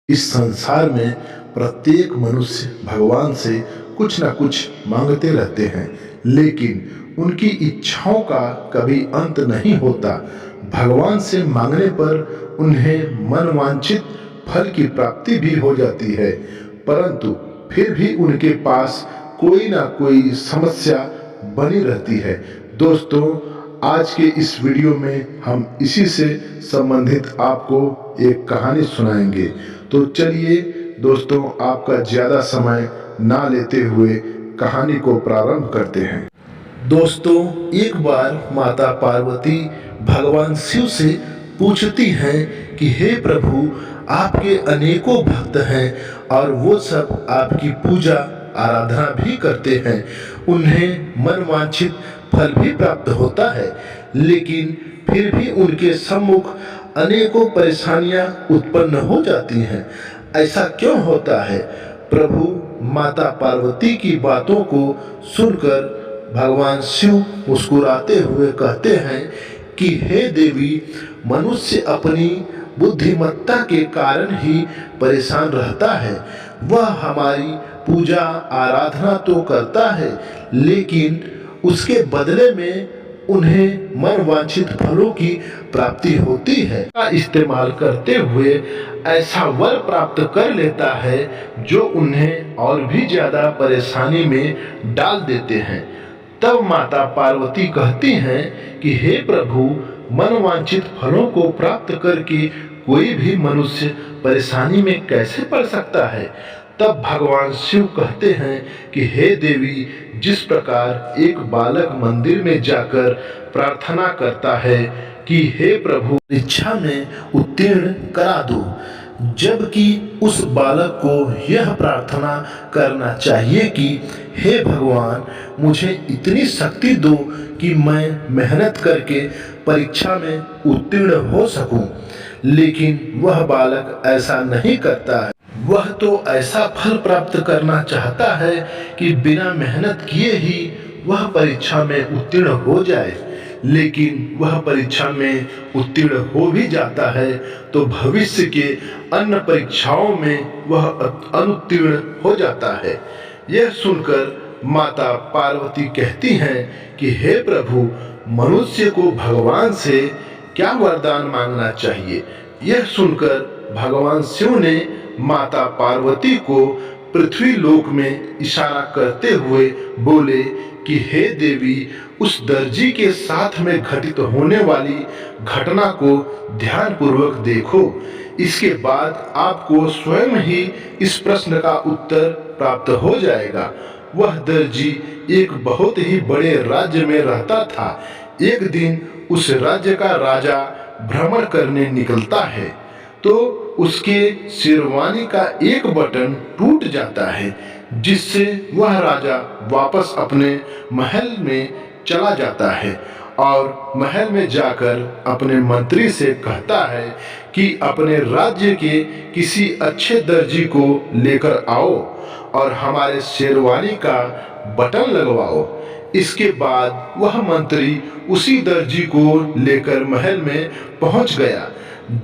इस संसार में प्रत्येक मनुष्य भगवान से कुछ ना कुछ मांगते रहते हैं, लेकिन उनकी इच्छाओं का कभी अंत नहीं होता। भगवान से मांगने पर उन्हें मनवांछित फल की प्राप्ति भी हो जाती है, परंतु फिर भी उनके पास कोई ना कोई समस्या बनी रहती है। दोस्तों, आज के इस वीडियो में हम इसी से संबंधित आपको एक कहानी सुनाएंगे। तो चलिए दोस्तों, आपका ज़्यादा समय ना लेते हुए कहानी को प्रारंभ करते हैं। दोस्तों, एक बार माता पार्वती भगवान शिव से पूछती हैं कि हे प्रभु, आपके अनेकों भक्त हैं और वो सब आपकी पूजा आराधना भी करते हैं, उन्हें मनवांछित फल भी प्राप्त होता है, लेकिन फिर भी उनके सम्मुख अनेकों परेशानियां उत्पन्न हो जाती हैं। ऐसा क्यों होता है? प्रभु माता पार्वती की बातों को सुनकर भगवान शिव मुस्कुराते हुए कहते हैं कि हे देवी, मनुष्य अपनी बुद्धिमत्ता के कारण ही परेशान रहता है। वह हमारी पूजा आराधना तो करता है, लेकिन उसके बदले में उन्हें मनवांछित फलों की प्राप्ति होती है। का इस्तेमाल करते हुए ऐसा वर प्राप्त कर लेता है जो उन्हें और भी ज्यादा परेशानी में डाल देते हैं। तब माता पार्वती कहती हैं कि हे प्रभु, मनवांछित फलों को प्राप्त करके कोई भी मनुष्य परेशानी में कैसे पड़ सकता है? तब भगवान शिव कहते हैं कि हे देवी, जिस प्रकार एक बालक मंदिर में जाकर प्रार्थना करता है कि हे प्रभु, परीक्षा में उत्तीर्ण करा दो, जबकि उस बालक को यह प्रार्थना करना चाहिए कि हे भगवान, मुझे इतनी शक्ति दो कि मैं मेहनत करके परीक्षा में उत्तीर्ण हो सकूं। लेकिन वह बालक ऐसा नहीं करता है। वह तो ऐसा फल प्राप्त करना चाहता है कि बिना मेहनत किए ही वह परीक्षा में उत्तीर्ण हो जाए, लेकिन वह परीक्षा में उत्तीर्ण हो भी जाता है तो भविष्य के अन्य परीक्षाओं में वह अनुत्तीर्ण हो जाता है। यह सुनकर माता पार्वती कहती हैं कि हे प्रभु, मनुष्य को भगवान से क्या वरदान मांगना चाहिए? यह सुनकर भगवान शिव ने माता पार्वती को पृथ्वी लोक में इशारा करते हुए बोले कि हे देवी, उस दर्जी के साथ में घटित होने वाली घटना को ध्यान पूर्वक देखो। इसके बाद आपको स्वयं ही इस प्रश्न का उत्तर प्राप्त हो जाएगा। वह दर्जी एक बहुत ही बड़े राज्य में रहता था। एक दिन उस राज्य का राजा भ्रमण करने निकलता है तो उसके शेरवानी का एक बटन टूट जाता है, जिससे वह राजा वापस अपने महल में चला जाता है और महल में जाकर अपने मंत्री से कहता है कि अपने राज्य के किसी अच्छे दर्जी को लेकर आओ और हमारे शेरवानी का बटन लगवाओ। इसके बाद वह मंत्री उसी दर्जी को लेकर महल में पहुंच गया।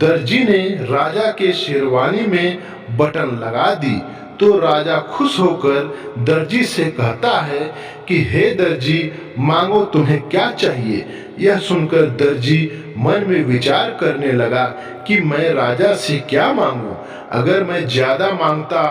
दर्जी ने राजा के शेरवानी में बटन लगा दी तो राजा खुश होकर दर्जी से कहता है कि हे दर्जी, मांगो, तुम्हें क्या चाहिए? यह सुनकर दर्जी मन में विचार करने लगा कि मैं राजा से क्या मांगूं? अगर मैं ज्यादा मांगता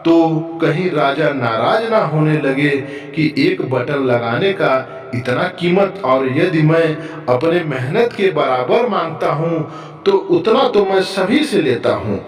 तो कहीं राजा नाराज ना होने लगे कि एक बटन लगाने का इतना कीमत, और यदि मैं अपने मेहनत के बराबर मांगता हूँ तो उतना तो मैं सभी से लेता हूँ।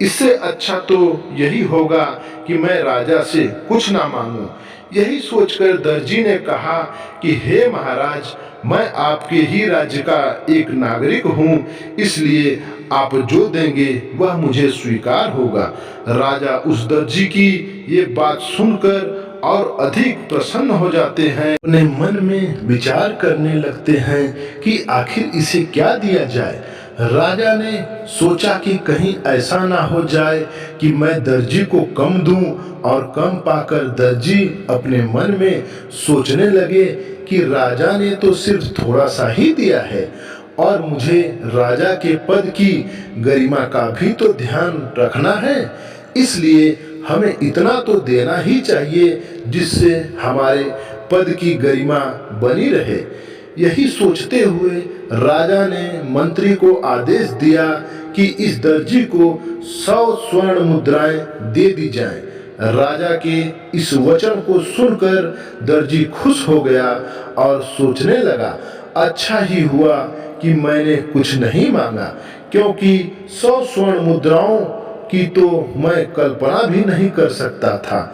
इससे अच्छा तो यही होगा कि मैं राजा से कुछ ना मांगूं। यही सोचकर दर्जी ने कहा कि हे महाराज, मैं आपके ही राज्य का एक नागरिक हूँ, इसलिए आप जो देंगे वह मुझे स्वीकार होगा। राजा उस दर्जी की ये बात सुनकर और अधिक प्रसन्न हो जाते हैं। अपने मन में विचार करने लगते हैं कि आखिर इसे क्या दिया जाए। राजा ने सोचा कि कहीं ऐसा ना हो जाए कि मैं दर्जी को कम दूं और कम पाकर दर्जी अपने मन में सोचने लगे कि राजा ने तो सिर्फ थोड़ा सा ही दिया है और मुझे राजा के पद की गरिमा का भी तो ध्यान रखना है, इसलिए हमें इतना तो देना ही चाहिए जिससे हमारे पद की गरिमा बनी रहे। यही सोचते हुए राजा ने मंत्री को आदेश दिया कि इस दर्जी को 100 स्वर्ण मुद्राएं दे दी जाएं। राजा के इस वचन को सुनकर दर्जी खुश हो गया और सोचने लगा, अच्छा ही हुआ कि मैंने कुछ नहीं मांगा, क्योंकि 100 स्वर्ण मुद्राओं की तो मैं कल्पना भी नहीं कर सकता था।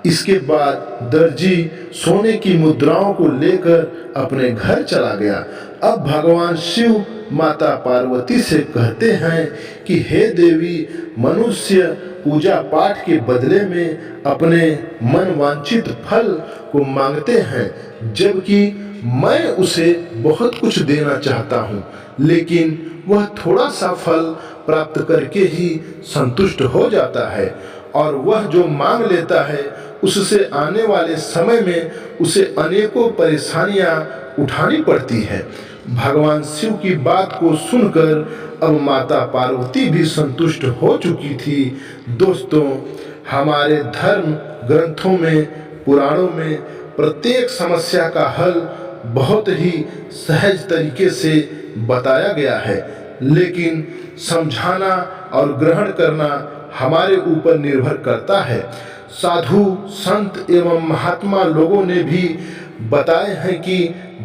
इसके बाद दर्जी सोने की मुद्राओं को लेकर अपने घर चला गया। अब भगवान शिव माता पार्वती से कहते हैं कि हे देवी, मनुष्य पूजा पाठ के बदले में अपने मन वांछित फल को मांगते हैं, जबकि मैं उसे बहुत कुछ देना चाहता हूँ, लेकिन वह थोड़ा सा फल प्राप्त करके ही संतुष्ट हो जाता है, और वह जो मांग लेता है उससे आने वाले समय में उसे अनेकों परेशानियां उठानी पड़ती है। भगवान शिव की बात को सुनकर अब माता पार्वती भी संतुष्ट हो चुकी थी। दोस्तों, हमारे धर्म ग्रंथों में, पुराणों में प्रत्येक समस्या का हल बहुत ही सहज तरीके से बताया गया है, लेकिन समझाना और ग्रहण करना हमारे ऊपर निर्भर करता है। साधु संत एवं महात्मा लोगों ने भी बताए हैं कि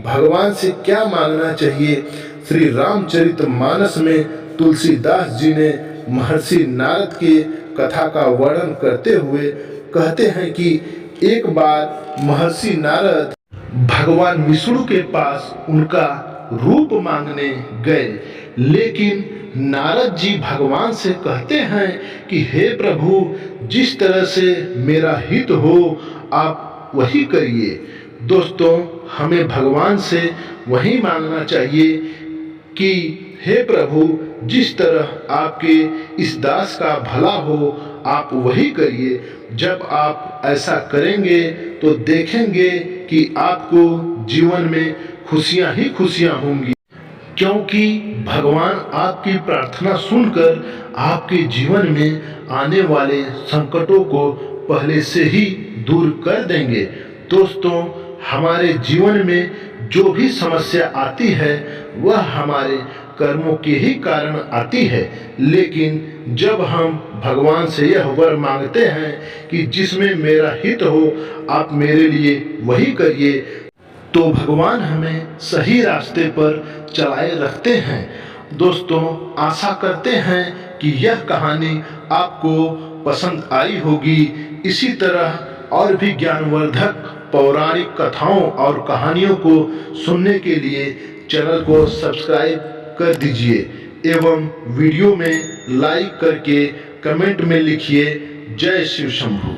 भगवान से क्या मांगना चाहिए। श्री रामचरितमानस में तुलसीदास जी ने महर्षि नारद की कथा का वर्णन करते हुए कहते हैं कि एक बार महर्षि नारद भगवान विष्णु के पास उनका रूप मांगने गए, लेकिन नारद जी भगवान से कहते हैं कि हे प्रभु, जिस तरह से मेरा हित हो आप वही करिए। दोस्तों, हमें भगवान से वही मांगना चाहिए कि हे प्रभु, जिस तरह आपके इस दास का भला हो आप वही करिए। जब आप ऐसा करेंगे तो देखेंगे कि आपको जीवन में खुशियां ही खुशियां होंगी, क्योंकि भगवान आपकी प्रार्थना सुनकर आपके जीवन में आने वाले संकटों को पहले से ही दूर कर देंगे। दोस्तों, हमारे जीवन में जो भी समस्या आती है वह हमारे कर्मों के ही कारण आती है, लेकिन जब हम भगवान से यह वर मांगते हैं कि जिसमें मेरा हित हो आप मेरे लिए वही करिए, तो भगवान हमें सही रास्ते पर चलाए रखते हैं। दोस्तों, आशा करते हैं कि यह कहानी आपको पसंद आई होगी। इसी तरह और भी ज्ञानवर्धक पौराणिक कथाओं और कहानियों को सुनने के लिए चैनल को सब्सक्राइब कर दीजिए एवं वीडियो में लाइक करके कमेंट में लिखिए जय शिव शंभू।